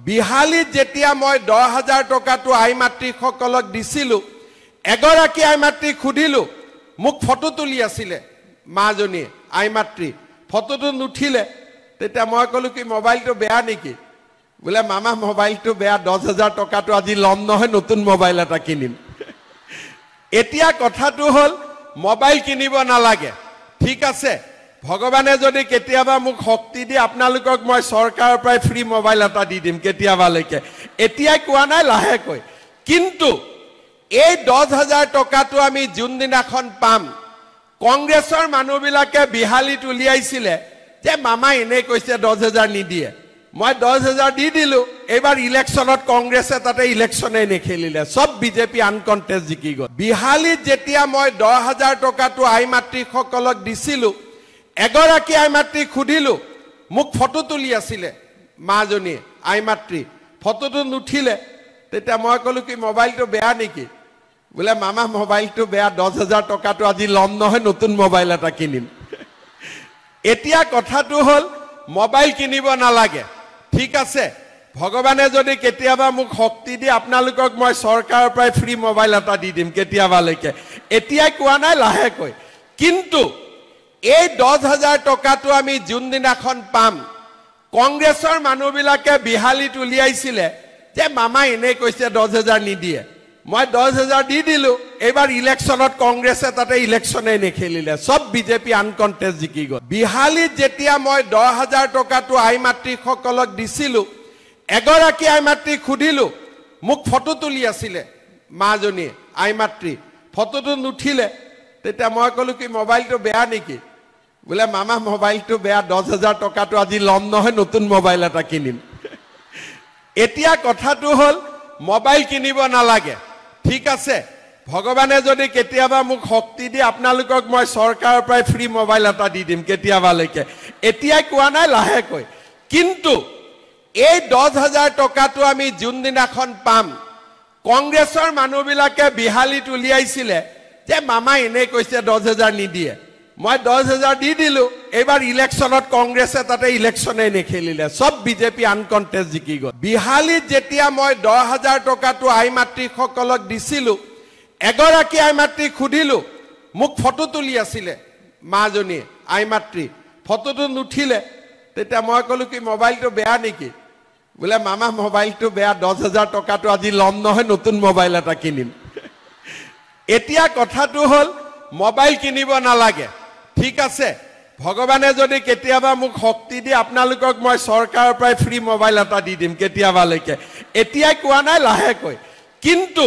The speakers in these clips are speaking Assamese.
বিহালীত যেতিয়া মই 10,000 টকাটো আইমাতৃসকলক দিছিলো এগৰাকী আইমাতৃক খুদিলো মোক ফটো তুলি আছিলে মাজনী আইমাতৃ ফটোটো নুঠিলে তেতিয়া মই কলো কি মোবাইলটো বেয়া নেকি বলে মামা মোবাইলটো বেয়া 10,000 টকাটো আজি লম নহয় নতুন মোবাইল এটা কিনিম এতিয়া কথাটো হল মোবাইল কিনিব নালাগে ঠিক আছে ভগৱানে যদি কেতিয়াবা মোক শক্তি দি আপোনালোকক মই সৰকাৰৰ পৰা ফ্ৰী মোবাইল এটা দি দিম কেতিয়াবা লৈকে এতিয়া কোৱা নাই লাহে কই কিন্তু এই 10,000 টকাটো আমি জুন দিনাখন পাম কংগ্ৰেছৰ মানুহবিলাকে বিহালীত উলিয়াইছিলে যে মামা এনে কৈছে 10,000 নিদিয়ে মই 10,000 দি দিলো এবাৰ ইলেকশনত কংগ্ৰেছে তাতে ইলেকশনে নেখেলিলে সব বিজেপি আনকন্টেষ্ট জিকি গল বিহালীত যেতিয়া মই 10,000 টকাটো আইমাতৃসকলক দিছিলো এগৰাকী আইমাতৃক খুদিলো মোক ফটো তুলি আছিলে মাজনী আইমাতৃ ফটোটো নুঠিলে তেতিয়া মই কলো কি মোবাইলটো বেয়া নেকি বলে মামা মোবাইলটো বেয়া 10,000 টকাটো আজি লম নহয় নতুন মোবাইল এটা কিনিম এতিয়া কথাটো হল মোবাইল কিনিব নালাগে ঠিক আছে ভগৱানে যদি কেতিয়াবা মোক শক্তি দি আপোনালোকক মই সৰকাৰৰ পৰা ফ্ৰী মোবাইল এটা দি দিম কেতিয়াবা লৈকে এতিয়া কোৱা নাই লাহে কই কিন্তু এই 10,000 টকাটো আমি জুন দিনাখন পাম কংগ্ৰেছৰ মানুহবিলাকে বিহালীত উলিয়াইছিলে যে মামা এনে কৈছে 10,000 নিদিয়ে মই 10,000 দি দিলো এবাৰ ইলেকশনত কংগ্ৰেছে তাতে ইলেকশনে নেখেলিলে সব বিজেপি আনকন্টেষ্ট জিকি গল বিহালীত যেতিয়া মই 10,000 টকাটো আইমাতৃসকলক দিছিলো এগৰাকী আইমাতৃক খুদিলো মোক ফটো তুলি আছিলে মাজনী আইমাতৃ ফটোটো নুঠিলে তেতিয়া মই কলো কি মোবাইলটো বেয়া নেকি বলে মামা মোবাইলটো বেয়া 10,000 টকাটো আজি লম নহয় নতুন মোবাইল এটা কিনিম এতিয়া কথাটো হল মোবাইল কিনিব নালাগে ঠিক আছে ভগৱানে যদি কেতিয়াবা মোক শক্তি দি আপোনালোকক মই সৰকাৰৰ পৰা ফ্ৰী মোবাইল এটা দি দিম কেতিয়াবা লৈকে এতিয়া কোৱা নাই লাহে কই কিন্তু এই 10,000 টকাটো আমি জুন দিনাখন পাম কংগ্ৰেছৰ মানুহবিলাকে বিহালীত উলিয়াইছিলে যে মামা এনে কৈছে 10,000 নিদিয়ে মই 10,000 দি দিলো এবাৰ ইলেকশনত কংগ্ৰেছে তাতে ইলেকশনে নেখেলিলে সব বিজেপি আনকন্টেষ্ট জিকি গল বিহালীত যেতিয়া মই 10,000 টকাটো আইমাতৃসকলক দিছিলো এগৰাকী আইমাতৃক খুদিলো মোক ফটো তুলি আছিলে মাজনী আইমাতৃ ফটোটো নুঠিলে তেতিয়া মই কলো কি মোবাইলটো বেয়া নেকি বলে মামা মোবাইলটো বেয়া 10,000 টকাটো আজি লম নহয় নতুন মোবাইল এটা কিনিম এতিয়া কথাটো হল মোবাইল কিনিব নালাগে ঠিক আছে ভগৱানে যদি কেতিয়াবা মোক শক্তি দি আপোনালোকক মই সৰকাৰৰ পৰা ফ্ৰী মোবাইল এটা দি দিম কেতিয়াবা লৈকে এতিয়া কোৱা নাই লাহে কই কিন্তু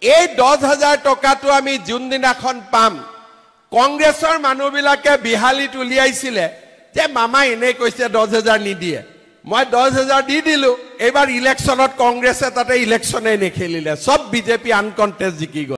এই 10,000 টকাটো আমি জুন দিনাখন পাম কংগ্ৰেছৰ মানুহবিলাকে বিহালীত উলিয়াইছিলে যে মামা এনে কৈছে 10,000 নিদিয়ে মই 10,000 দি দিলো এবাৰ ইলেকশনত কংগ্ৰেছে তাতে ইলেকশনে নেখেলিলে সব বিজেপি আনকন্টেষ্ট জিকি গল